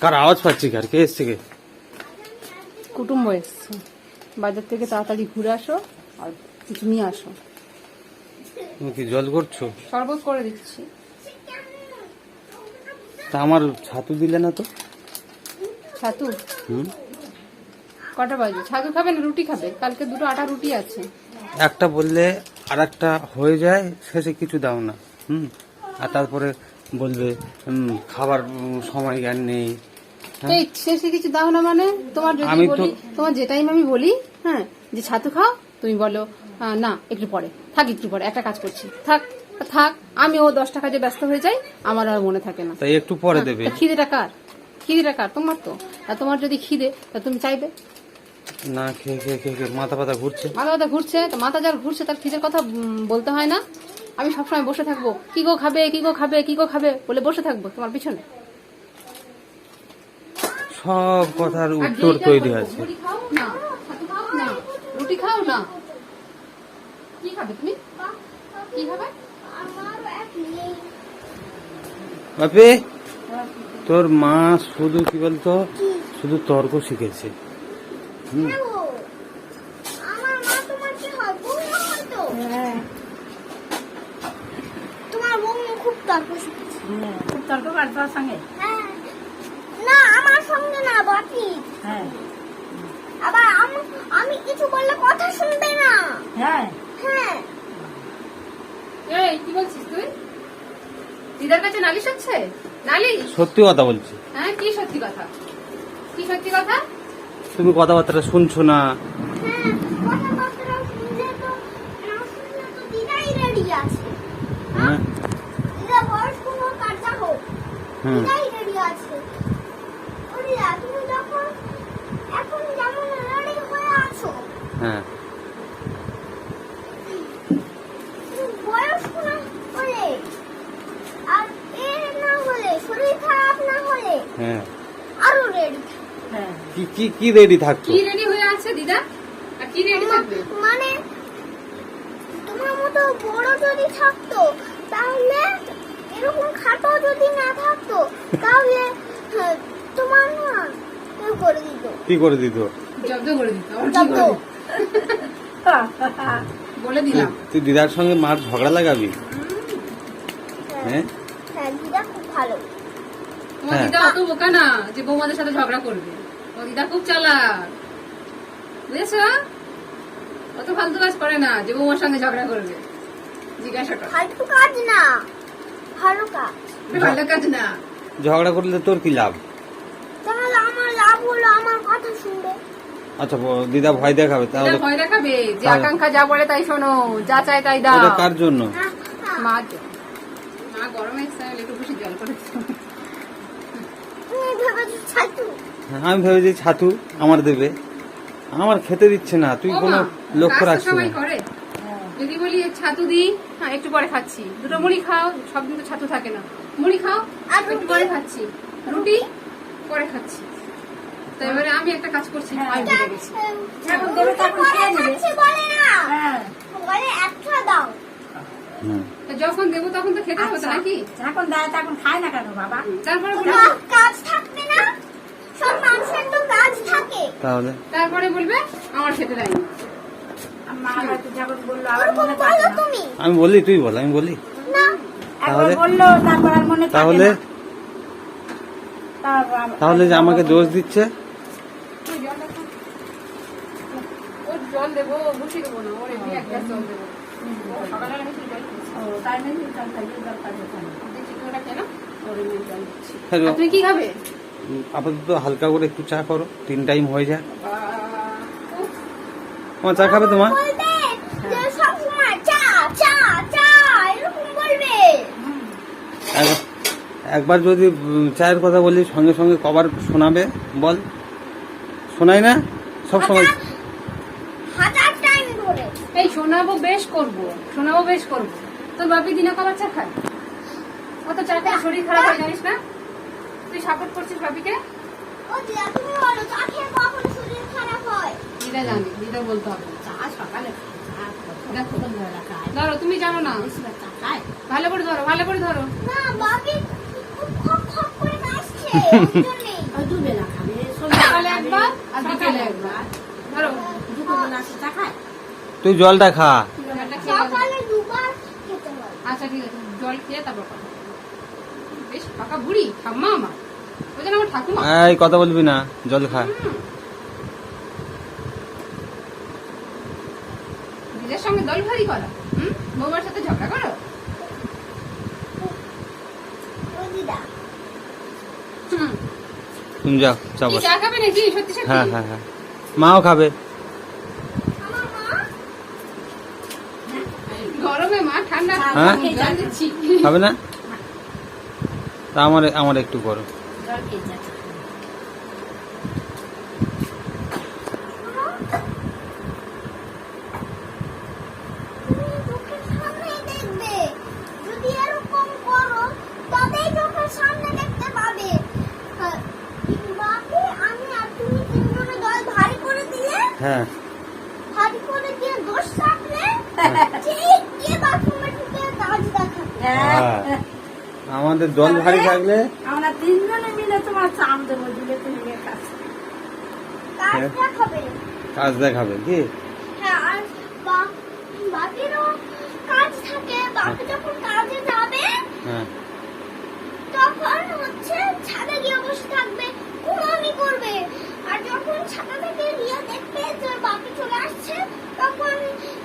কার আওয়াজ পাচ্ছি? কার কে এসছে? কে? কুটুম্ব এসছে। বাজার থেকে তাড়াতাড়ি ঘুরে আসো আর কিছু নিয়ে আসো। তুমি কি জল করছো? শরবত করে দিচ্ছি। তা আমার ছাতু দিলে না তো? ছাতু কটা বাজে? ছাতু খাবে না রুটি খাবে? কালকে দুটো আটা রুটি আছে। একটা বললে আর একটা হয়ে যায়, শেষে কিছু দাও না। আর তারপরে বলবে খাবার সময় জ্ঞান নেই। এই শেষে কিছু দাও না মানে? তোমার যদি আমি তো- বলি, তোমার যে টাইম আমি বলি হ্যাঁ যে ছাতু খাও, তুমি বলো না একটু পরে থাক, একটু পরে একটা কাজ করছি, থাক থাক। আমি ও 10 টাকা যে ব্যস্ত হয়ে যাই, আমার আর মনে থাকে না। তাই একটু পরে দেবে। তা খিদেটা কার? খিদেটা কার? তোমার তো। আর তোমার যদি খিদে তা তুমি চাইবে না খেয়ে খেয়ে খেয়ে খেয়ে মাথা পাতা ঘুরছে। মাথা ব্যথা ঘুরছে, তো মাথা যার ঘুরছে তার খিদের কথা বলতে হয় না? আমি সবসময় বসে থাকবো কি গো খাবে, কি গো খাবে, কি গো খাবে বলে বসে থাকবো তোমার পিছনে? সব কথার উত্তর তৈরি আছে। রুটি খাও না, ছাতু খাও না, রুটি খাও না। কি খাবে তুমি? কি খাবে? বাপে, তোর মা শুধু কি বলতো, শুধু তর্ক শিখেছে। আমার মা তোমার কি হয়? বৌমা হয় তো? তোমার বৌমা খুব তর্ক শিখেছে। খুব তর্ক কার তোর সঙ্গে? হ্যাঁ। না আমার সঙ্গে না, বাকি। হ্যাঁ আবার আমি কিছু বললে কথা শুনবে না। হ্যাঁ। হ্যাঁ। এই কি বলছিস তুই? দিদার কাছে নালিশ হচ্ছে? নালিশ? সত্যি কথা বলছি। হ্যাঁ কি সত্যি কথা? কি সত্যি কথা? তুমি কথাবার্তা শুনছো না। হ্যাঁ, কথাবার্তা শুনলে তো না শুনলে তো দিদাই রেডি আছে। হ্যাঁ দিদা বয়স কোনো কাজা হোক, হুম দিদাই রেডি আছে। ও দিদা, তুমি যখন এখন যেমন রেডি হয়ে আছো, হ্যাঁ বয়স কোনো হলে আর না হলে, শরীর খারাপ না হলে হ্যাঁ আরো রেডি। হ্যাঁ কি কি কি রেডি থাকতো? কি রেডি হয়ে আছে দিদা? আর কি রেডি থাকবে? মানে তোমার মতো বড় যদি থাকতো, তাহলে এরকম খাটো যদি না থাকতো, তাহলে তোমার না করে দিত। কি করে দিত? জব্দ করে দিত। জব্দ। বলে দিলাম। তুই দিদার সঙ্গে মার ঝগড়া লাগাবি? হ্যাঁ হ্যাঁ, দিদা খুব ভালো। তোমার হ্যাঁ। দিদা অত বোকা না যে বৌমাদের সাথে ঝগড়া করবে। ও দিদা খুব চালাক, বুঝেছ? অত ফালতু কাজ করে না যে বৌমার সঙ্গে ঝগড়া করবে। জিজ্ঞাসা কর। ফালতু কাজ না, ভালো কাজ। ভালো কাজ না। ঝগড়া করলে তোর কি লাভ? তাহলে আমার লাভ হলো আমার কথা শুনবে। আচ্ছা দিদা ভয় দেখাবে দিদা তাহলে? ভয় দেখাবে যে তাহলে- আকাঙ্ক্ষা যা বলে তাই শোনো, যা চায় তাই দাও। ওটা কার জন্য? মার জন্য। মা গরমে একটু বেশি জল করে দিত। তুমি ভেবেছো ছাতু? হ্যাঁ, আমি ভেবেছি ছাতু আমার দেবে, আমার খেতে দিচ্ছে না। তুই ও কোনো মা, লক্ষ্য কাজ তো রাখছিস সবাই না। করে। যদি বলি ছাতু দি, হ্যাঁ একটু পরে খাচ্ছি, দুটো মুড়ি খাও, সব দিন তো ছাতু থাকে না, মুড়ি খাও আর একটু পরে খাচ্ছি, রুটি পরে খাচ্ছি। তো এবারে আমি একটা কাজ করছি, আমি ভুলে গেছি। এখন দেবে তখন খেয়ে নেবে। বলে না, বলে একটা দাও। হুম। তো যখন দেবো তখন তো খেতে হবে নাকি? যখন দেয় তখন খায় না কেন বাবা? তারপরে বলবে, কাজ থাকবে না, সব মানুষের তো কাজ থাকে। তাহলে তারপরে বলবে আমার খেতে দেয়নি। মা হয়তো যখন বললো আবার ওরকম মনে বলো থাকে না। তুমি আমি বলি, তুই বল, আমি বলি। না। একবার তাহলে? বললো তারপর আর মনে থাকে তাহলে না। তারপর তাহলে যে আমাকে দোষ দিচ্ছে? ওই জলটা খাও। ওর জল দেবো, বসিয়ে দেবো না, ওর এমনি এক গ্লাস জল দেবো। ও সকালবেলা বেশি জল খেয়েছে। ও, তাই নাকি? জল খাইয়ে দরকার যেখানে। দেখছি কি ওটা কেন? ওর এমনি জল দিচ্ছি। হ্যালো। আর তুই কি খাবে? আপাতত হালকা করে একটু চা করো, 3 টাইম হয়ে যায়। উফ, আমার চা খাবে তোমার? বলবে যে সব সময় চা চা চা এরকম বলবে। একবার যদি চায়ের কথা বলি সঙ্গে সঙ্গে কবার শোনাবে বল? শোনাই না সব সময়? হাজার টাইম ধরে। এই শোনাবো বেশ করবো, শোনাবো বেশ করবো। তোর বাপি দিনে কবার চা খায়? অত চা খেয়ে শরীর খারাপ হয় জানিস না? তুই সাপোর্ট করছিস বাপিকে? ও দিদা, তুমি বলো চা খেয়ে কখন শরীর খারাপ হয়? দিদা জানি, দিদা বলতে হবে। চা সকালে খায়, চা দেখো, সন্ধ্যাবেলা খায়। ধরো তুমি জানো না, বেশিরভাগ চা খায়। ভালো করে ধরো, ভালো করে ধরো। না, বাকি খুব খপ খপ করে কাশছে। ওই জন্যেই। ওই দুবেলা খাবে, সকালে সন্ধ্যাবেলা একবার আর খাবে, বিকেলে সকালে একবার। ধরো দুপুরবেলা সে চা খায়। তুই জলটা খা। জলটা খেয়ে নেবে। সকালে দুবার খেতে হয়। আচ্ছা ঠিক আছে, জল খেয়ে তারপর কথা বলবো। বেশ পাকা বুড়ি ঠাম্মা আমার, ওই জন্য আমার ঠাকুমা। এই কথা বলবি না, জল খা। দিদার সঙ্গে দল ভারী করো, বৌমার সাথে ঝগড়া করো। ওই দিদা। হুম। তুমি যাও, চা কি বস। চা খাবে নাকি সত্যি সত্যি? হ্যাঁ হ্যাঁ হ্যাঁ, মাও খাবে। আমার মা গরমে মা ঠান্ডা হ্যাঁ? জল দিচ্ছি। খাবে না? তা আমার একটু করো। জল খেয়ে যা। তুমি চোখের সামনেই দেখবে। যদি এরকম করো তবেই চোখের সামনে দেখতে পাবে। বাকি আমি আর তুমি তিনজনে দল ভারী করে দিলে, হ্যাঁ ভারী করে দিয়ে দোষ থাকলে ঠিক গিয়ে বাথরুমে ঢুকে কাজ দেখাবে। হ্যাঁ। আমাদের জল ভারী থাকলে আমরা তিনজনে মিলে তোমার চাম দেবো, দিলে তুমি কাজ। কাজ হ্যাঁ। দেখাবে। কাজ দেখাবে কি? হ্যাঁ, আর বাকিরও কাজ থাকে। বাকি যখন কাজে যাবে হ্যাঁ তখন হচ্ছে ছাদে গিয়ে বসে থাকবে, ঘুমামি করবে। আর যখন ছাদা থেকে রিয়া দেখবে যে বাকি চলে আসছে তখন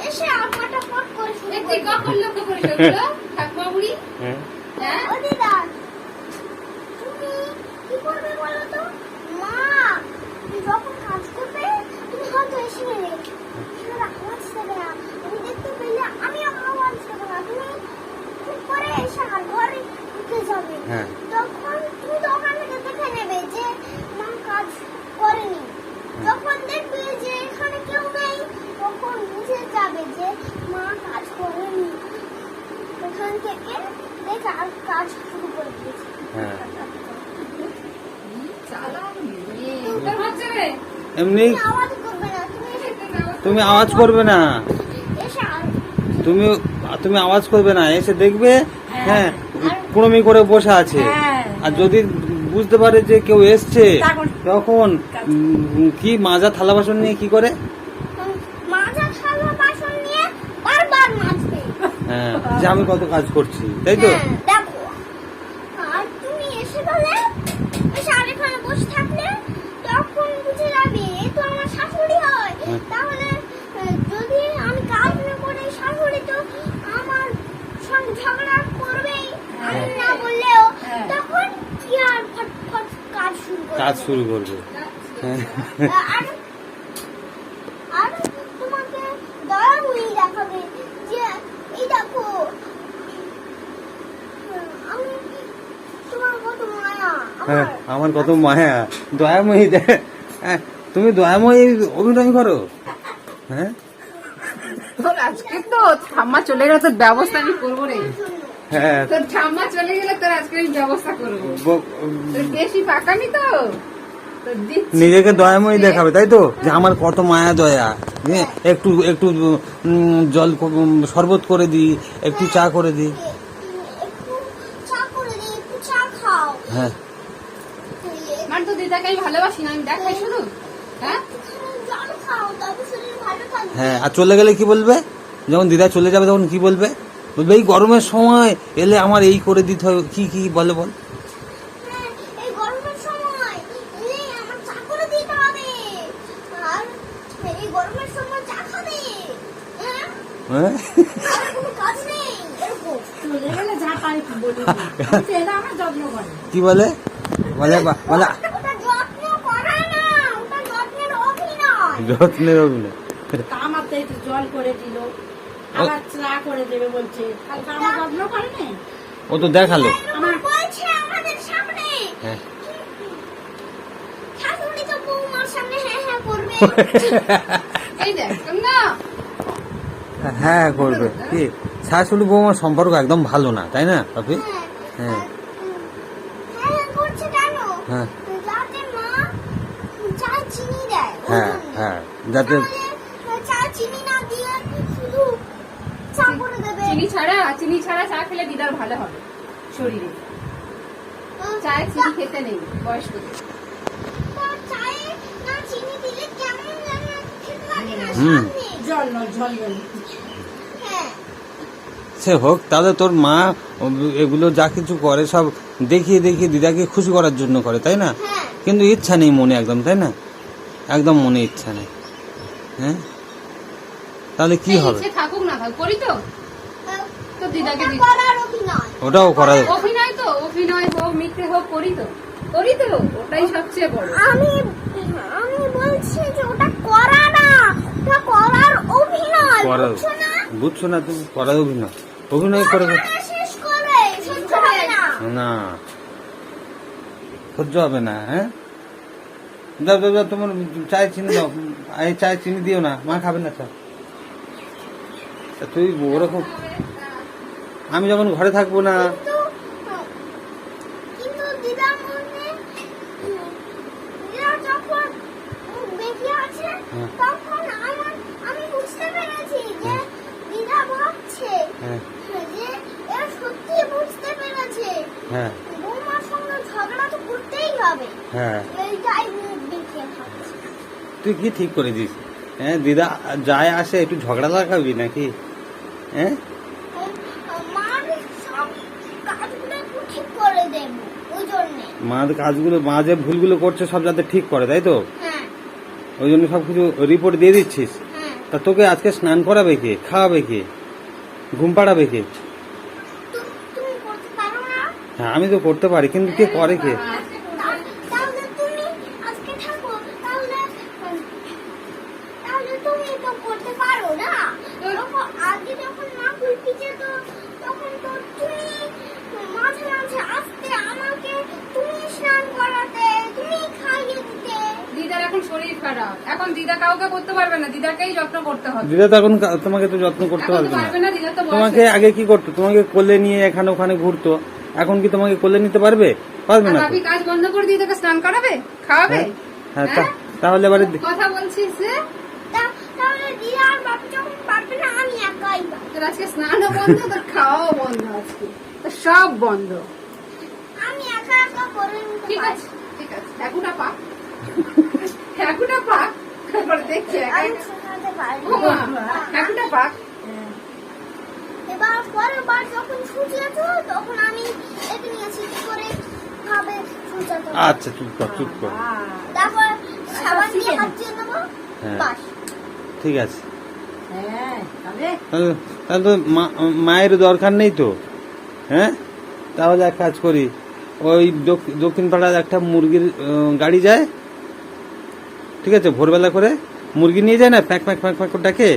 এসে আপাটা ফট করে শুরু দেখছি করবে। কখন লক্ষ্য করেছো ওগুলো, ঠাকুমা বুড়ি? হ্যাঁ হ্যাঁ? ও দিদা, তুমি কি করবে বলো তো? মা যখন কাজ করবে তুমি হয়তো এসে নেবে, সেটার আওয়াজ দেবে না। আমি দেখতে পেলে আমিও আওয়াজ দেবো না। তুমি খুব করে এসে আর ঘরে ঢুকে যাবে। হ্যাঁ। তখন তুমি তো ওখান থেকে দেখে নেবে যে মা কাজ করেনি। যখন দেখবে যে এখানে কেউ নেই তখন বুঝে যাবে যে মা কাজ করেনি। ওখান থেকে দেখে আর কাজ শুরু করে দিয়েছে। হ্যাঁ। চালাক মেয়ে। তোর হচ্ছে রে? এমনি তুমি আওয়াজ করবে না। তুমি এসে তুমি আওয়াজ করবে না, এসে তুমি আওয়াজ করবে না, এসে দেখবে হ্যাঁ কুড়মি করে বসে আছে। হ্যাঁ। আর যদি বুঝতে পারে যে কেউ এসছে তখন- তখন কি মাজা থালা বাসন নিয়ে কি করে? মাজা থালা বাসন নিয়ে বারবার মাজবে। হ্যাঁ, যে আমি কত কাজ করছি, তাই তো? হ্যাঁ, দেখো। আর তুমি এসে বলে এসে আর এখানে বসে থাকলে তখন বুঝে যাবে এ তো আমার শাশুড়ি হয়। হ্যাঁ। তাহলে যদি আমি কাজ না করে শাশুড়ি তো আমার সঙ্গে ঝগড়া করবেই, আমি না বললেও। হ্যাঁ। তখন কি আর ফটফট কাজ শুরু করবে। কাজ শুরু করবে। হ্যাঁ। আর আর তোমাকে দয়াময়ী দেখাবে যে এই দেখো আমি তোমার কত মায়া। হ্যাঁ, আমার কত মায়া, দয়াময়ী হ্যাঁ, তুমি দয়াময়ী অভিনয় করো। হ্যাঁ তোর আজকে তো ঠাম্মা চলে গেলে তোর ব্যবস্থা আমি করবো রে। হ্যাঁ তোর ঠাম্মা চলে গেলে তোর আজকে আমি ব্যবস্থা করবো। তোর বেশি পাকামি তো তোর দিচ্ছি। নিজেকে দয়াময়ী দেখাবে, তাই তো? যে আমার কত মায়া দয়া, হ্যাঁ, একটু একটু জল শরবত করে দিই, একটু চা করে দিই। একটু চা করে দিই, একটু চা খাও। হ্যাঁ মানে তো দিদাকে আমি ভালোবাসি না, আমি দেখাই শুধু। হ্যাঁ জল খাও তবে শরীর ভালো থাকবে। হ্যাঁ, আর চলে গেলে কি বলবে? যখন দিদা চলে যাবে তখন কি বলবে? বলবে এই গরমের সময় এলে আমার এই করে দিতে হবে, কি কি বলে বল? হ্যাঁ, এই গরমের সময় এলে আমার চা করে দিতে হবে। আর এই গরমের সময় চা খাবে। হ্যাঁ, হ্যাঁ আর কোনো কাজ নেই এরকম। চলে গেলে যা পারি বলি, আমি তো এরা আমার যত্ন করে। কি বলে? বলে বলে ওটা যত্ন করা না, ওটা যত্নের অভিনয়। যত্নের অভিনয়। তা আমার তো একটু জল করে দিল, আবার চা করে দেবে বলছে। কালকে আমার যত্ন করে না। ও তো দেখালো। আমার বলছে আমাদের সামনে হ্যাঁ শাশুড়ি তো বৌমার সামনে হ্যাঁ হ্যাঁ করবে। এই দেখ না, হ্যাঁ করবে। কি শাশুড়ি বৌমার সম্পর্ক একদম ভালো না, তাই না পাপি? হ্যাঁ হ্যাঁ করছে কেন? হ্যাঁ যাতে মা চা চিনি দেয়। ওই হ্যাঁ জন্য। হ্যাঁ, যাতে তাহলে চা চিনি না দিয়ে শুধু চা করে দেবে। চিনি ছাড়া চা খেলে দিদার ভালো হবে শরীরে। চায়ে চিনি খেতে নেই বয়স্কদের। তো চায়ে না চিনি দিলে কেমন যেন খেতে লাগে না হুম। স্বাদ নেই। জল নয়, জল জল। হ্যাঁ সে হোক, তাহলে তোর মা এগুলো যা কিছু করে সব দেখিয়ে দেখিয়ে দিদাকে খুশি করার জন্য করে, তাই না? হ্যাঁ কিন্তু ইচ্ছা নেই মনে একদম, তাই না? একদম মনে ইচ্ছা নেই। হ্যাঁ, তাহলে কি এই হবে? ইচ্ছে থাকুক না থাকুক, করি তো তো দিদাকে ওটা দিই। করার অভিনয়। ওটাও করা অভিনয় তো, অভিনয় হোক মিথ্যে হোক করি তো, ওটাই সবচেয়ে বড়। আমি আমি বলছি যে ওটা করা না, ওটা করার অভিনয়, করার, বুঝছো না? বুঝছো না তুমি? করার অভিনয়, অভিনয় করে ঘটনাটা শেষ করে সহ্য হবে না। না, সহ্য হবে না। হ্যাঁ, দাও দাও দাও, তোমার চায় চিনি দাও। এই চায় চিনি দিও না, মা খাবে না চা। তা তুই ওরকম, আমি যখন ঘরে থাকবো না, কিন্তু দিদা মনে দিদা যখন বেঁচে আছে হ্যাঁ। তখন আমি বুঝতে পেরেছি যে দিদা ভাবছে হ্যাঁ যে এ সত্যি বুঝতে পেরেছে হ্যাঁ বৌমার সঙ্গে ঝগড়া তো করতেই হবে, হ্যাঁ, এইটাই মুখ দেখিয়ে ভাবছে। তুই কি ঠিক করে দিস? হ্যাঁ, দিদা যায় আসে একটু ঝগড়া লাগাবি নাকি? হ্যাঁ, মার সব কাজগুলো একটু ঠিক করে দেব ওই জন্যে। মার কাজগুলো, মা যে ভুলগুলো করছে সব যাতে ঠিক করে, তাই তো? হ্যাঁ ওই জন্য সব কিছু রিপোর্ট দিয়ে দিচ্ছিস। হ্যাঁ তা তোকে আজকে স্নান করাবে কে, খাওয়াবে কে, ঘুম পাড়াবে কে? তুমি করতে পারো না? হ্যাঁ, আমি তো করতে পারি, কিন্তু কে করে কে? তাহলে তুমি আজকে থাকো, তাহলে তাহলে তুমি তো করতে পারো না। তখন আগে যখন মা কুলপি যেত তখন তো তুমি মাঝে মাঝে আসতে, আমাকে তুমি স্নান করাতে, তুমি খাইয়ে দিতে। দিদার এখন শরীর খারাপ, এখন দিদা কাউকে করতে পারবে না, দিদাকেই যত্ন করতে হবে। দিদা তো এখন তোমাকে তো যত্ন করতে এখন তো পারবে পারবে না। না, দিদা তো বয়স তোমাকে হয়েছে। আগে কি করতো? তোমাকে কোলে নিয়ে এখানে ওখানে ঘুরতো, এখন কি তোমাকে কোলে নিতে পারবে? পারবে আর না তো। ভাবি কাজ বন্ধ করে দিয়ে তোকে স্নান করাবে, খাওয়াবে? হ্যাঁ, হ্যাঁ, হ্যাঁ? তাহলে এবারে কথা বলছিস যে তাহলে দিদা আর বাপি যখন পারবে না আমি একাই পারবো। তোর আজকে স্নানও বন্ধ, তোর খাওয়াও বন্ধ, আজকে তোর সব বন্ধ। আমি একা একা করে নিতে ঠিক পারবো। আছে ঠিক আছে, ঠাকুরটা পাক, ঠাকুরটা পাক, তারপরে দেখছি একা আমি একা। শেখাতে পারি। ও মা, ঠাকুরটা পাক। এবার পরের বার যখন ছুটিয়েছো তখন আমি একে নিয়ে ঠিক করে খাবে ছুটাতে। আচ্ছা, চুপ কর চুপ কর। তারপর সাবান দিয়ে হাত ধুয়ে নেবো, হ্যাঁ। বাস। ঠিক আছে, হ্যাঁ, তবে তাহলে তো মায়ের দরকার নেই তো। হ্যাঁ, তাহলে এক কাজ করি, ওই দক্ষিণ পাড়ার একটা মুরগির গাড়ি যায়, ঠিক আছে? ভোরবেলা করে মুরগি নিয়ে যায় না, প্যাক প্যাক প্যাক প্যাক করে ডাকে,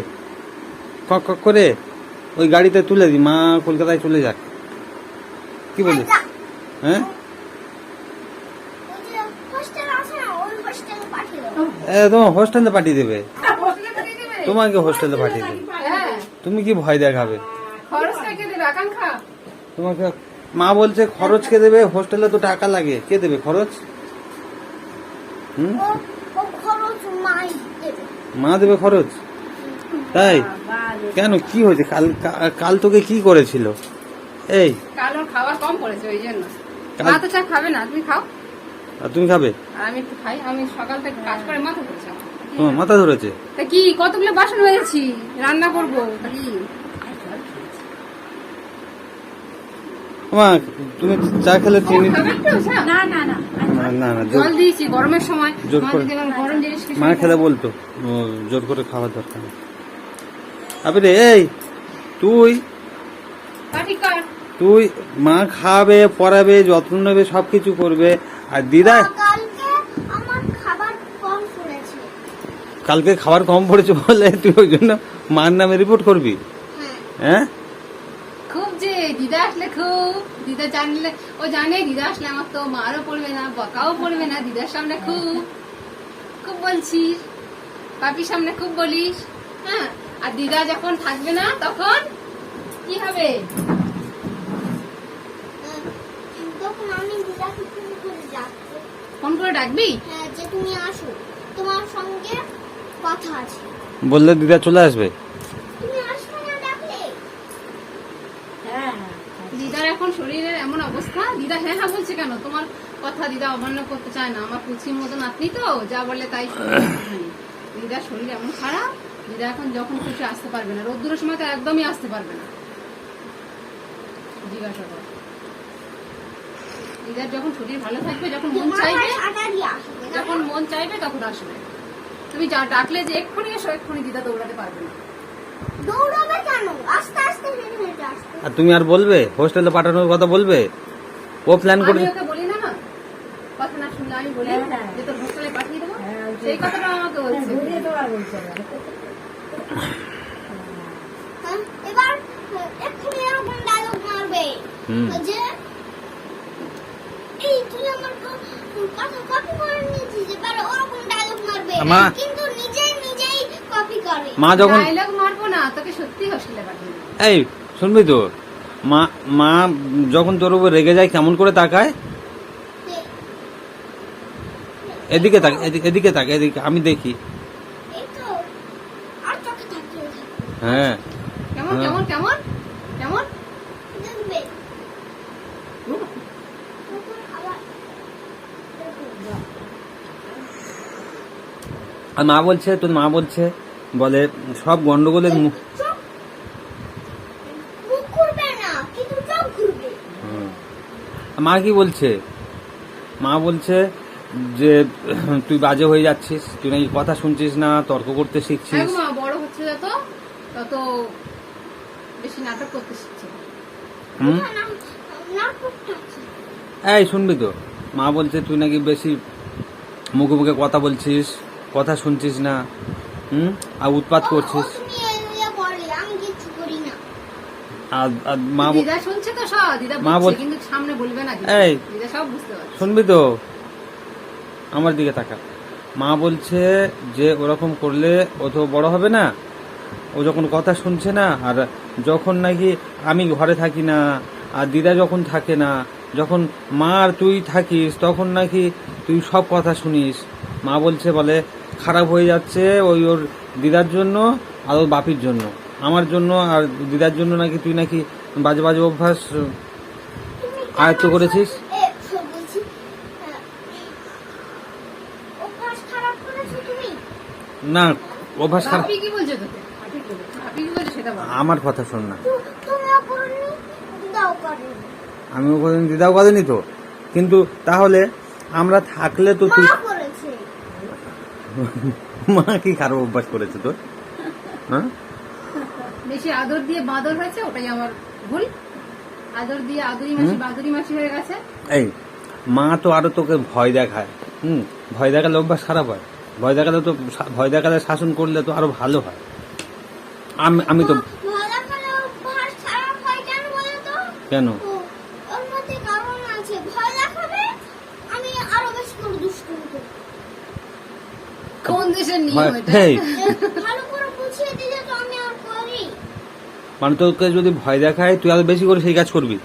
কক কক করে, ওই গাড়িতে তুলে দিই, মা কলকাতায় চলে যাক। কি বলিস? যা। হ্যাঁ, ওই যে হোস্টেল আছে না, ওই হোস্টেলে পাঠিয়ে দেবো। তোমার হোস্টেলে পাঠিয়ে দেবে, হোস্টেলে পাঠিয়ে দেবে? তোমাকে হোস্টেলে পাঠিয়ে দেবে। হ্যাঁ, তুমি কি ভয় দেখাবে? খরচটা কে দেবে? আকাঙ্ক্ষা তোমাকে মা বলছে খরচ কে দেবে? হোস্টেলে তো টাকা লাগে, কে দেবে খরচ? হুম, ও খরচ মাই দেবে। মা দেবে খরচ? তাই? কেন, কি হয়েছে? কাল তোকে কি করেছিল? এই, কাল ওর খাবার কম পড়েছে ওই জন্য। কাল- মা তো চা খাবে না, তুমি খাও আর তুমি খাবে? আর আমি একটু খাই। আমি সকাল থেকে কাজ করে মাথা ধরেছে আমার। তোমার মাথা ধরেছে? তা কি কতগুলো বাসন হয়েছি, রান্না করবো তা কি? মা, তুমি চা খেলে চিনি খাবে একটু চা? না না না, না না, জল দিয়েছি গরমের সময়, জোর মা করে- যদি আমার গরম জিনিস কিছু মা খেলে বলতো জোর করে খাওয়ার দরকার নেই। আবে এই, তুই ঠিক কর। তুই মা খাওয়াবে, পড়াবে, যত্ন নেবে, সবকিছু করবে, আর দিদা কালকে আমার খাবার কম পড়েছে। কালকে খাবার কম পড়েছে বলে তুই ওই জন্য মার নামে রিপোর্ট করবি? হ্যাঁ হ্যাঁ, খুব যে দিদা আসলে খুব, দিদা জানলে, ও জানে দিদা আসলে আমার তো মারও পড়বে না, বকাও পড়বে না, দিদার সামনে খুব খুব বলছিস, পাপির সামনে খুব বলিস। হ্যাঁ, আর দিদা যখন থাকবে না তখন কি হবে? তখন আমি দিদাকে ফোন করে ডাকবো। ফোন করে ডাকবি? হ্যাঁ, যে তুমি আসো, তোমার সঙ্গে কথা আছে। বললে দিদা চলে আসবে? তুমি আসবে না ডাকলে? হ্যাঁ দিদার এখন শরীরের এমন অবস্থা, দিদা হ্যাঁ হ্যাঁ বলছে কেন? তোমার কথা দিদা অমান্য করতে চায় না, আমার পুচির মতো নাতনি তো, যা বলে তাই শুনে একটুখানি। দিদার শরীর এমন খারাপ, দিদা এখন যখন খুশি আসতে পারবে না, রোদ্দুরের সময় তো একদমই আসতে পারবে না। জিজ্ঞাসা করো, দিদার যখন শরীর ভালো থাকবে, যখন মন চাইবে, ছাতা দিয়ে আসবে না। যখন মন চাইবে তখন আসবে। তুমি যা ডাকলে যে এক্ষুনি এসো, এক্ষুনি দিদা দৌড়াতে পারবে না। দৌড়াবে কেন? আস্তে আস্তে হেঁটে হেঁটে আসবে। আর তুমি আর বলবে হোস্টেলে পাঠানোর কথা বলবে? ও প্ল্যান করে আমি ওকে বলি না না, কথা না শুনলে আমি বলি হ্যাঁ। যে তোর হোস্টেলে পাঠিয়ে দেবো, হ্যাঁ, সেই কথাটা আমাকে বলছে। ঘুরিয়ে তো আর বলছে না। হ্যাঁ, এবার এক্ষুনি এরকম ডায়লগ মারবে হুম। যে এই তুই আমার কথা কপি করে নিয়েছিস, এবার ওরকম ডায়লগ মারবে, মা। কিন্তু নিজেই কপি করে। মা যখন ডায়লগ মারবো না, তোকে সত্যি হোস্টেলে পাঠিয়ে দেবো। এই শুনবি তো, মা মা যখন তোর উপর রেগে যায় কেমন করে তাকায়? এদিকে তাক, এদিকে তাক, এদিকে আমি দেখি। এই তো আর চোখে থাকতে হ্যাঁ কেমন হ্যাঁ। কেমন কেমন কেমন? দেখবে তখন আবার আর মা বলছে, তোর মা বলছে, বলে সব গন্ডগোলের মুখ। চোখ মুখ ঘুরবে না, কিন্তু চোখ ঘুরবে। মা কি বলছে? মা বলছে যে তুই বাজে হয়ে যাচ্ছিস, তুই নাকি কথা শুনছিস না, তর্ক করতে শিখছিস। মা বড় হচ্ছে যত তত বেশি নাটক করতে শিখছে। হুম। নাটকটা কি? এই শুনবি তো, মা বলছে তুই নাকি বেশি মুখে মুখে কথা বলছিস, কথা শুনছিস না, আর উৎপাত করছিস। তুমি এগুলো বলে, আমি কিছু করি না। আর মা দিদা শুনছে তো সব, দিদা মা বলছে বল- কিন্তু সামনে বলবে না। এই। দিদা সব বুঝতে পারছে। শুনবি তো, আমার দিকে তাকা। মা বলছে যে ওরকম করলে ও তো বড় হবে না, ও যখন কথা শুনছে না, আর যখন নাকি আমি ঘরে থাকি না, আর দিদা যখন থাকে না, যখন মা আর তুই থাকিস, তখন নাকি তুই সব কথা শুনিস। মা বলছে, বলে খারাপ হয়ে যাচ্ছে ওই ওর দিদার জন্য আর ওর বাপির জন্য, আমার জন্য আর দিদার জন্য নাকি তুই নাকি বাজে বাজে অভ্যাস তুমি আয়ত্ত করেছিস। বলছি অভ্যাস খারাপ করেছো তুমি। না, অভ্যাস খারাপ। ভাবি কি বলছে তোকে? ভাবি কি বলছে সেটা বল। আমার কথা শোন না, তুমিও করনি, দিদাও করেনি। আমিও কোনোদিন দিদাও করেনি তো, কিন্তু তাহলে আমরা থাকলে তো তুই মা করেছে। মা কি খারাপ অভ্যাস করেছে তোর? হ্যাঁ, বেশি আদর দিয়ে বাঁদর হয়েছে, ওটাই আমার ভুল। আদর দিয়ে আদরি মাসি বাদরি মাসি হয়ে গেছে। এই মা তো আরো তোকে ভয় দেখায়। ভয় দেখালে অভ্যাস খারাপ হয়? ভয় দেখালে তো, ভয় দেখালে শাসন করলে তো আরো ভালো হয়। আমি তো ভয় দেখালে অভ্যাস খারাপ হয় কেন বলো তো? কেন? ওর মধ্যে কারণ আছে, ভয় দেখাবে আমি আরো বেশি করে দুষ্টুমি করব। কোন দেশের নিয়ম ভয়- এটা? এই, ভালো করে বুঝিয়ে দিলে তো আমি আর করি। মানে তোকে যদি ভয় দেখায় তুই আরো বেশি করে সেই কাজ করবি।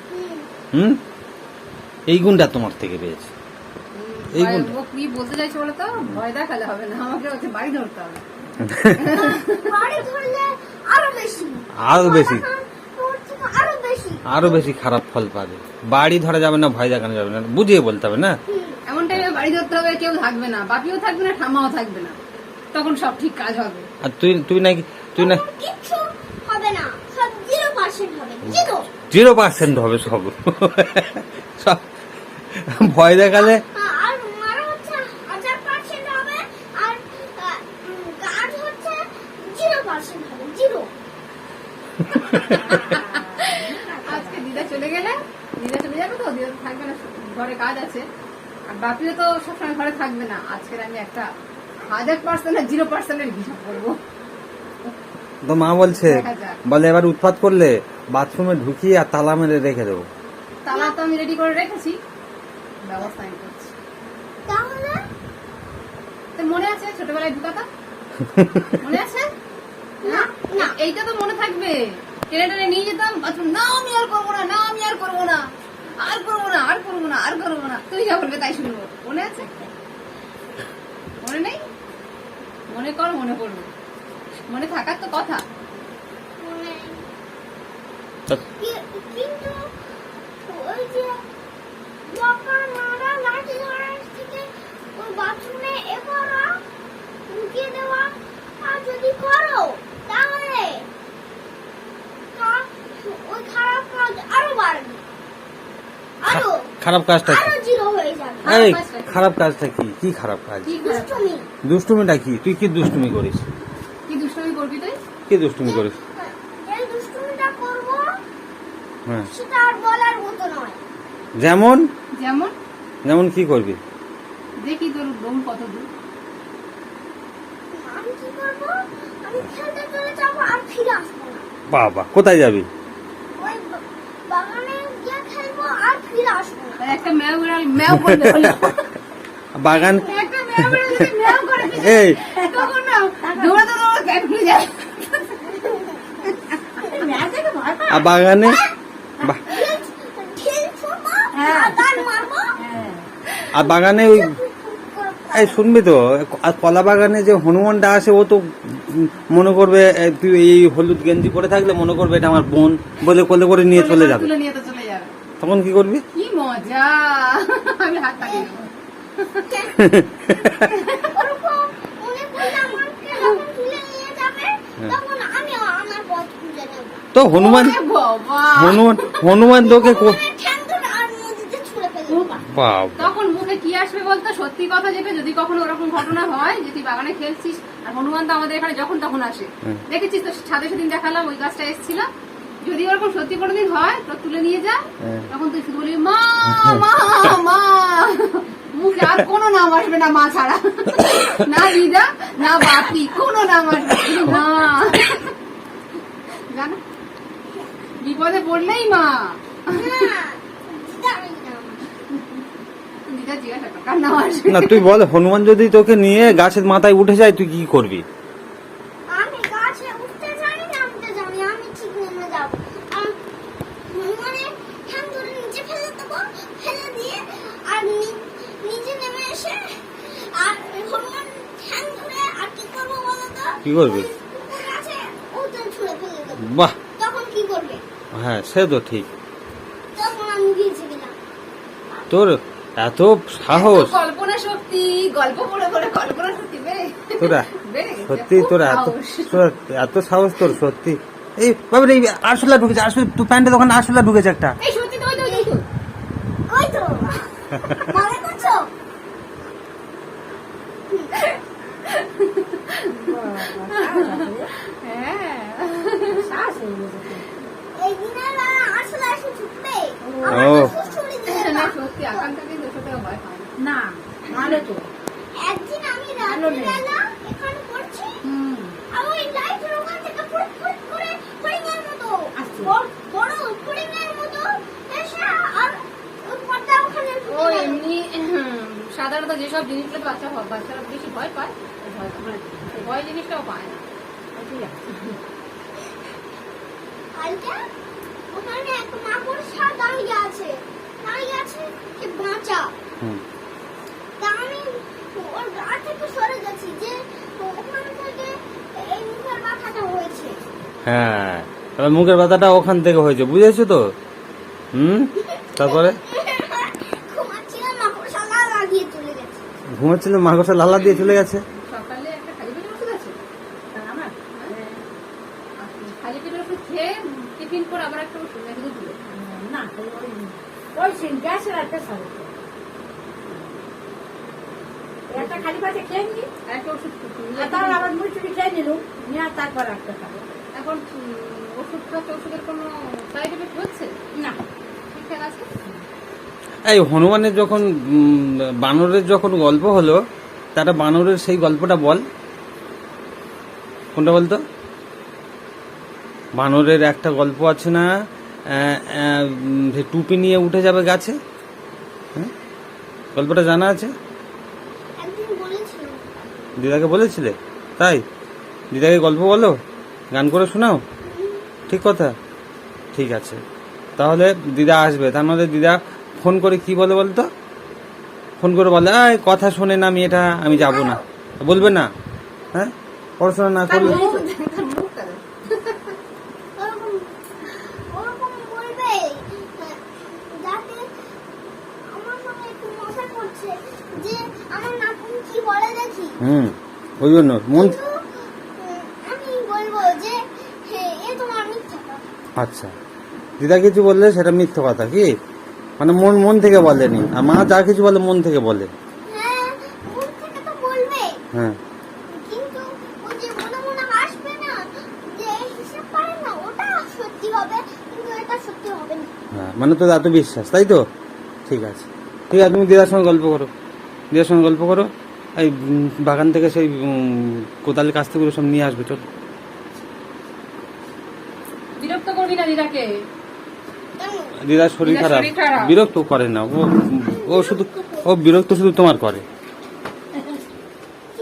হুম। এই গুণটা তোমার থেকে পেয়েছে। এই ভয়- গুণ- ও কি বলতে চাইছে বলো তো? ভয় দেখালে হবে না, আমাকে হচ্ছে বাড়ি ধরতে হবে। বাড়ি ধরলে আরো বেশি। আরো বেশি, ওর থেকে আরো বেশি। আরো বেশি খারাপ ফল পাবে। বাড়ি ধরা যাবে না, ভয় দেখানো যাবে না, বুঝিয়ে বলতে হবে না। এমন টাইমে বাড়ি ধরতে হবে, কেউ থাকবে না, বাপিও থাকবে না, ঠাম্মাও থাকবে না, তখন সব ঠিক কাজ হবে। আর তুই নাকি তুই না তখন কিচ্ছু হবে না, সব 0% হবে। 0। 0% হবে সব। সব ভয় দেখালে আর মারা হচ্ছে 1000% হবে, আর কাজ হচ্ছে 0% হবে। 0। আজকে দিদা চলে গেলে, দিদা চলে যাবে তো, দিদা তো থাকবে না, ঘরে কাজ আছে, আর বাপিও তো সবসময় ঘরে থাকবে না। আজকের আমি একটা 1000% আর 0% হিসাব করবো। তো মা বলছে, দেখা যাক। বলে এবার উৎপাত করলে বাথরুমে ঢুকিয়ে আর তালা মেরে রেখে দেবো। তালা তো আমি রেডি করে রেখেছি, ব্যবস্থা আমি করছি। তাহলে তো মনে আছে ছোটবেলায় ঢুকাতা? মনে আছে না, না। এইটা তো মনে থাকবে। টেনে টেনে নিয়ে যেতাম বাথরুম, না আমি আর করবো না, না আমি আর করবো না, আর করবো না, আর করবো না, আর করবো না, তুই যা বলবে তাই শুনবো। মনে আছে? মনে নেই? মনে কর, মনে পড়বে। মনে থাকার তো কথা। মানে তা- কিন্তু ওই যে বকা মারা লাঠি ধরা থেকে ওই বাথরুমে এ করা লুকিয়ে দেওয়া আর যদি করো তাহলে ওই খারাপ কাজ আরো বাড়বে আরো খারাপ কাজটা কি? আরো জিরো হয়ে যাবে এই খারাপ কাজটা কি? কি খারাপ কাজ? কি খারাপ? দুষ্টুমি দুষ্টুমিটা কি? তুই কি দুষ্টুমি করিস? কি দুষ্টুমি করবি তুই? কি দুষ্টুমি করিস? যে দুষ্টুমিটা করব হ্যাঁ, সেটা আর বলার মতো নয় যেমন যেমন যেমন কি করবি? দেখি তোর দম কত দূর। আমি কি করব আমি খেলতে চলে যাবো আর ফিরে আসবো না বাবা, কোথায় যাবি? ওই বাগানে গিয়ে খেলবো আর ফিরে আসবো না আর একটা ম্যাও বিড়াল ম্যাও করলে হলো। বাগান? একটা ম্যাও বিড়াল যদি ম্যাও করে দিছে, এই তখন না দৌড়াতে দৌড়াতে ব্যাগ খুলে যায়। ম্যাচ দেখে ভয় পায়। আর বাগানে? বাহ, ঢিল ছুঁড়বো হ্যাঁ। আর গান মারবো হ্যাঁ। আর বাগানে ওই এই শুনবি তো, আর কলা বাগানে যে হনুমানটা আসে ও তো মনে করবে তুই এই হলুদ গেঞ্জি পরে থাকলে মনে করবে এটা আমার বোন বলে কোলে করে নিয়ে চলে যাবে। তুলে নিয়ে তো চলে যাবে। তখন কি করবি? কি মজা! আমি হাত তালি দেবো। ওরকম মনে করলে আমাকে যখন তুলে নিয়ে যাবে তখন আমিও আমার পথ খুঁজে নেব তো হনুমান ওরে বাবা! হনুমান তোকে হনুমানের ঠ্যাং ধরে আর নদীতে ছুঁড়ে ফেলে দেবো। বাবা, তখন মুখে কি আসবে বলতো? সত্যি কথা যেটা, যদি কখনো ওরকম ঘটনা হয় যে তুই বাগানে খেলছিস আর হনুমান তো আমাদের এখানে যখন তখন আসে, হুম। দেখেছিস তো ছাদে সেদিন দেখালাম ওই গাছটা এসেছিল, যদি ওরকম সত্যি কোনোদিন হয় তো তুলে নিয়ে যা, হ্যাঁ। তখন তুই শুধু বলবি মা মা মা, মুখে আর কোনো নাম আসবে না মা ছাড়া, না দিদা না বাপি, কোনো নাম আসবে না, শুধু মা। জানো বিপদে পড়লেই মা। না, জানি না। দিদা জিজ্ঞাসা কর কার নাম আসবে। না তুই বল, হনুমান যদি তোকে নিয়ে গাছের মাথায় উঠে যায় তুই কি করবি? আমি গাছে উঠতে জানি নামতে জানি, আমি ঠিক নেমে যাব। হনুমানের ঠ্যাং ধরে নিচে ফেলে দেবো, ফেলে দিয়ে আর নিচে নেমে এসে আর হনুমান ঠ্যাং ধরে আর কি করবো বলো তো? কি করবি? ওই কুকুর গাছে ওতে ছুঁড়ে ফেলে দেবো। বাহ, তখন কি করবে? হ্যাঁ সে তো ঠিক। তখন আমি ভিজে গেলাম। তোর এত সাহস! কল্পনা শক্তি, গল্প পড়ে পড়ে কল্পনা শক্তি তোরা বেড়ে গেছে। সত্যি খুব তোর এত সাহস। তোর এত সাহস তোর সত্যি। এই বাবা, এই আরশোলা ঢুকেছে, আরশোলা তুই প্যান্টের দোকানে আরশোলা ঢুকেছে একটা। এই সত্যি তো, ওই তো, ওই তো। ওই তো মনে করছো? হ্যাঁ। শ্বাস হয়ে গেছে তো। এই দিনের বেলা আসলে এসে ছুটবে ও। আমার সুস্থুরি দিয়ে না দাও। সত্যি আকাঙ্ক্ষা কিন্তু ওর সাথে ভয় পায় না। না ভালো তো। একদিন আমি ভালো নেই। রাত্রিবেলা এখানে পড়ছি হুম। আর ওই লাইটের ওখান থেকে ফুট ফুট করে ফড়িংয়ের মতো আসছে। বড় ফড়িংয়ের মতো এসে আর ওই পর্দা ওখানে ও ঢুকে গেল। এমনি সাধারণত যেসব জিনিসগুলো বাচ্চারা বেশি ভয় পায়, ওই ভয় জিনিসটাও পায় না। ঠিক আছে। কালকে ওখানে একটা মাকড় সাপ দাঁড়িয়ে আছে কি বাঁচা। হুম। তা আমি ওর গা থেকে সরে গেছি যে ওখান থেকে এই মুখের মাথাটা হয়েছে। হ্যাঁ, এবার মুখের ব্যথাটা ওখান থেকে হয়েছে, বুঝেছো তো? হুম, তারপরে ঘুমাচ্ছিলাম মাকড় সালা লাগিয়ে চলে গেছে। ঘুমাচ্ছিল, মাকড়সা লালা দিয়ে চলে গেছে। সকালে একটা খালি পেটের ওষুধ আছে, আর আমার খালি পেটের ওষুধ খেয়ে টিফিন করে আবার একটা ওষুধ নাকি দুধ। না ওই গ্যাসের একটা সাথে একটা খালি পাশে খেয়ে নি, একটা ওষুধ আর তারপর আবার মুড়ি খেয়ে নিলুম, নিয়ে আর তারপর একটা খাবো। এখন ওষুধ খাচ্ছে, ওষুধের কোনো সাইড এফেক্ট হচ্ছে না ঠিকঠাক আছে? এই হনুমানের যখন বানরের যখন গল্প হলো, তারা বানরের সেই গল্পটা বল। কোনটা বলতো? বানরের একটা গল্প আছে না, যে টুপি নিয়ে উঠে যাবে গাছে? হ্যাঁ, গল্পটা জানা আছে? একদিন বলেছিল দিদাকে বলেছিলে? তাই দিদাকে গল্প বলো, গান করে শোনাও, ঠিক কথা? ঠিক আছে, তাহলে দিদা আসবে, তার মধ্যে দিদা ফোন করে কি বলে বলতো? ফোন করে বলে এই কথা শোনে না মেয়েটা, আমি যাব না, বলবে না? হ্যাঁ, পড়াশোনা না তার করলে মুখ তার মুখটা দেখ। ওরকম ওরকম বলবে বলে দেখি। ওই জন্য মন। কিন্তু, আমি বলবো যে এ তোমার মিথ্যা কথা। আচ্ছা, দিদা কিছু বললে সেটা মিথ্যে কথা কি? মানে মন মন থেকে বলেনি, আর মা যা কিছু বলে মন থেকে বলে। হ্যাঁ, মুখ থেকে তো বলবে, হ্যাঁ, কিন্তু ও যে মনে মনে আসবে না, যে হিসাব করে না, ওটা সত্যি হবে, কিন্তু এটা সত্যি হবে না। হ্যাঁ, মানে তোর এত বিশ্বাস, তাই তো? ঠিক আছে, ঠিক আছে, তুমি দিদার সঙ্গে গল্প করো, দিদার সঙ্গে গল্প করো। এই বাগান থেকে সেই কোদালের কাছ থেকে সব নিয়ে আসবে, চল। বিরক্ত করবি না দিদাকে। কেন? দিদার শরীর দিদার খারাপ। শরীর খারাপ। বিরক্ত করে না ও শুধু, ও বিরক্ত শুধু তোমার করে।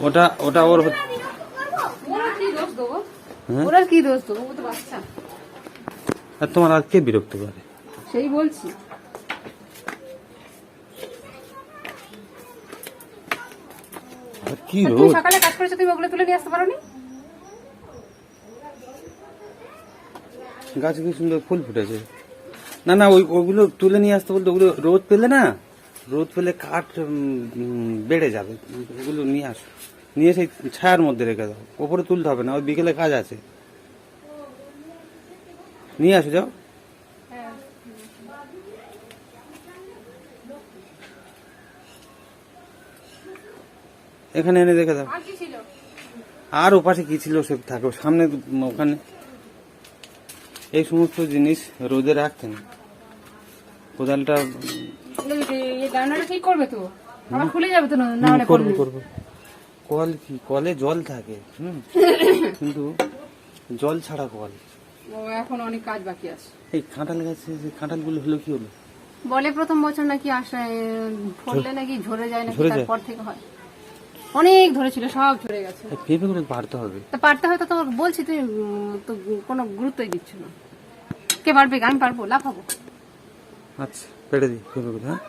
ওটা ওটা ওর বিরক্ত করবো? ওরা কি দোষ দেবো? হ্যাঁ? ওরা কি দোষ দেবো? ও তো বাচ্চা। আর তোমার আর কে বিরক্ত করে? সেই বলছি। আর কি আর রোদ! তুমি সকালে কাজ করেছো, তুমি ওগুলো তুলে নিয়ে আসতে পারোনি? গাছে কি সুন্দর ফুল ফুটেছে। না না, ওগুলো তুলে নিয়ে আসতে বলতে, ওগুলো রোদ পেলে না, রোদ পেলে কাঠ বেড়ে যাবে। ওগুলো নিয়ে আসো, নিয়ে সেই ছায়ার মধ্যে রেখে দাও, ওপরে তুলতে হবে না, ওই বিকেলে কাজ আছে। নিয়ে আসো, যাও। এখানে এনে রেখে দাও। আর কি ছিল? আর ওপাশে কি ছিল সে থাকে, সামনে ওখানে এই সমস্ত জিনিস রোদে রাখতেন। কোদালটা এই জানালাটা ঠিক করবে তো? আবার খুলে যাবে তো, না হলে করবো করবে। করবো। কল কি, কলে জল থাকে, কিন্তু জল ছাড়া কল। ও এখন অনেক কাজ বাকি আছে। এই কাঁঠাল গাছে যে কাঁঠালগুলো হলো কি হলো? বলে প্রথম বছর নাকি আসে, ফললে নাকি ঝরে যায় নাকি, ঝরে যায়? তারপর থেকে হয়। অনেক ধরেছিল, সব ঝরে গেছে। এই পেঁপেগুলো পারতে হবে। তা পারতে হয়তো তোমাকে বলছি, তুমি তো কোনো গুরুত্বই দিচ্ছ না। কে পারবে? আমি পারবো, লাফাবো। আচ্ছা, পেড়ে দিই পেঁপেগুলো। হ্যাঁ,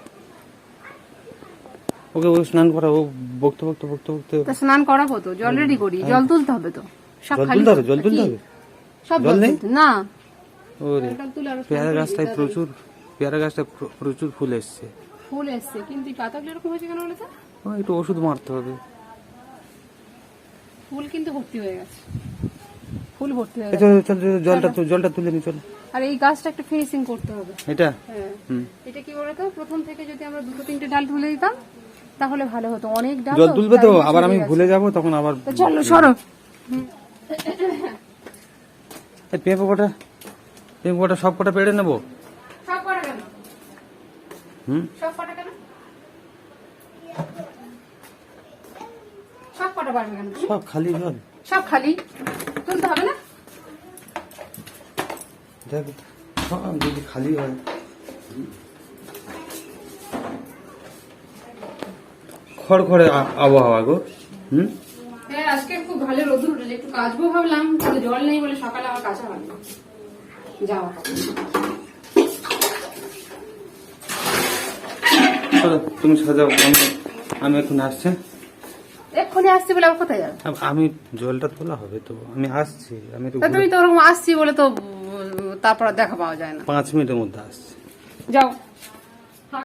ওকে ও স্নান করা, ও বকতে বকতে বকতে বকতে। তা স্নান করাবো তো, জল রেডি করি, জল তুলতে হবে তো। সব জল খালি তুলতে হবে, জল কি? তুলতে হবে। সব জল জল নেই? তুলতে- না, ওরে, জল তুলে আরো স্নান পেয়ারা করে গাছটায় দিতে হবে। প্রচুর, পেয়ারা গাছটায় প্রচুর ফুল এসছে। ফুল এসছে, কিন্তু এই পাতাগুলো এরকম হয়েছে কেন বলে তো? ও, একটু ওষুধ মারতে হবে। ফুল কিন্তু ভর্তি হয়ে গেছে, ফুল ভর্তি হয়ে এই গেছে। চল, চল, চল, জলটা তুলে নি, চল। আর এই গাছটা একটা ফিনিশিং করতে হবে। এটা হ্যাঁ, হুম। এটা কি বলতো, প্রথম থেকে যদি আমরা দুটো তিনটে ডাল তুলে দিতাম তাহলে ভালো হতো। অনেক ডাল জল তো, তুলবে তো, চারিদিকে আবার ছড়িয়ে আমি গেছে। ভুলে যাব, তখন আবার। তো চলো সরো। এই পেঁপে কটা সব কটা পেড়ে নেবো। সব কটা কেন? হুম, সব কটা কেন? সব কটা পারবে কেন? সব খালি জল। সব খালি, তুলতে হবে না? দেখ, সব যদি খালি হয়। খড়খড়ে আবহাওয়া গো। হুম, হ্যাঁ, আজকে খুব ভালো রোদ উঠেছে, একটু কাচবো ভাবলাম, কিন্তু জল নেই বলে সকালে আমার কাঁচা হয়নি। যাও, চলো তুমি সাজাও, আমি এখন আসছি। এক্ষুনি আসছি বলে আবার কোথায় যাবে? আমি জলটা তোলা হবে তো, আমি আসছি। আমি তো তা তুমি তো ওরকম আসছি বলে তো তারপর আর দেখা পাওয়া যায় না। 5 মিনিটের মধ্যে আসছি। যাও।